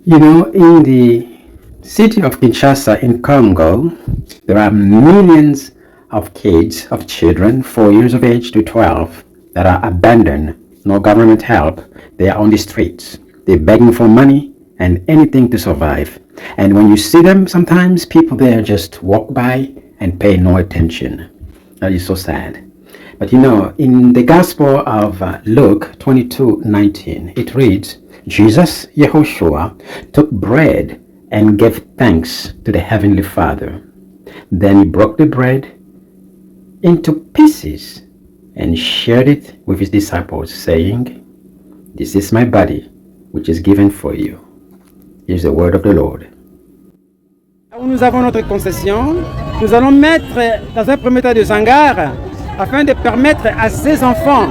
You know, in the city of Kinshasa in Congo, there are millions of kids, of children, 4 years of age to 12, that are abandoned, no government help. They are on the streets. They're begging for money and anything to survive. And when you see them, sometimes people there just walk by and pay no attention. That is so sad. But you know, in the Gospel of Luke 22:19, it reads, Jesus, Yehoshua, took bread and gave thanks to the Heavenly Father. Then he broke the bread into pieces and shared it with his disciples, saying, This is my body, which is given for you. Here's the word of the Lord. Nous avons notre concession. Nous allons mettre dans un premier temps des hangars afin de permettre à ces enfants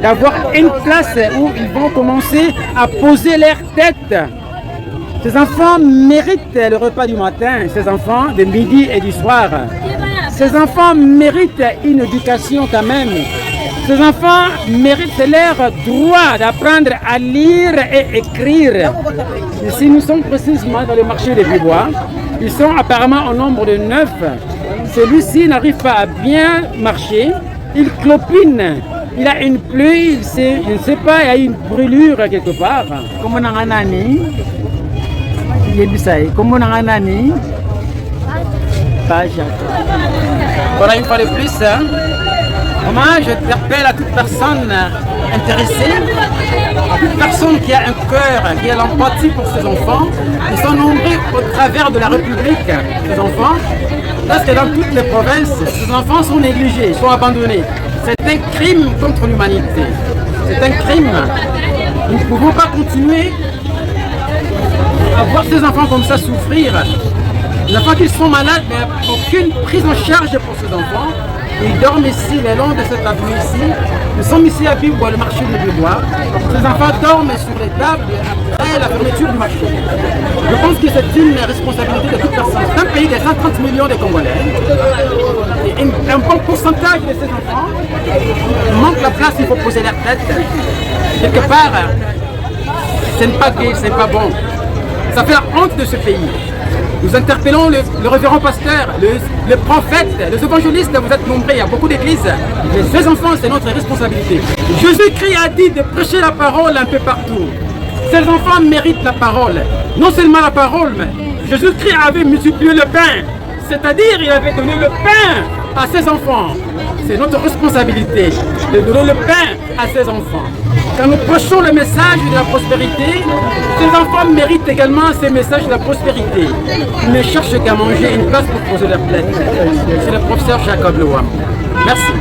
d'avoir une place où ils vont commencer à poser leur tête. Ces enfants méritent le repas du matin, ces enfants de midi et du soir. Ces enfants méritent une éducation quand même. Ces enfants méritent leur droit d'apprendre à lire et écrire. Ici, nous sommes précisément dans le marché des Bibois. Ils sont apparemment au nombre de 9. Celui-ci n'arrive pas à bien marcher. Il clopine. Il a une pluie, je ne sais pas, il y a une brûlure quelque part. Comment on a un ami? Comment on a un ami? Voilà, une fois de plus, moi j'interpelle à toute personne intéressée, à toute personne qui a un cœur, qui a l'empathie pour ses enfants. Ils sont nombreux au travers de la République, ces enfants. Parce que dans toutes les provinces, ces enfants sont négligés, sont abandonnés. C'est un crime contre l'humanité. C'est un crime. Nous ne pouvons pas continuer à voir ces enfants comme ça souffrir. Les enfants qui sont malades, mais aucune prise en charge pour ces enfants. Ils dorment ici, le long de cette avenue ici. Nous sommes ici à Bibois, le marché de Bibois. Ces enfants dorment sur les tables après la fermeture du marché. Je pense que c'est une responsabilité de toute personne. C'est un pays de 130 millions de Congolais. Et un bon pourcentage de ces enfants manquent la place, il faut poser leur tête. Quelque part, ce n'est pas gai, ce n'est pas bon. Ça fait la honte de ce pays. Nous interpellons le révérend pasteur, le prophète, les évangélistes, vous êtes nombreux, il y a beaucoup d'églises. Mais ces enfants, c'est notre responsabilité. Jésus-Christ a dit de prêcher la parole un peu partout. Ces enfants méritent la parole. Non seulement la parole, mais Jésus-Christ avait multiplié le pain. C'est-à-dire, il avait donné le pain à ses enfants. C'est notre responsabilité de donner le pain à ses enfants. Quand nous prêchons le message de la prospérité, ces enfants méritent également ces messages de la prospérité. Ils ne cherchent qu'à manger une place pour poser leur tête. C'est le professeur Jacob Lewam. Merci.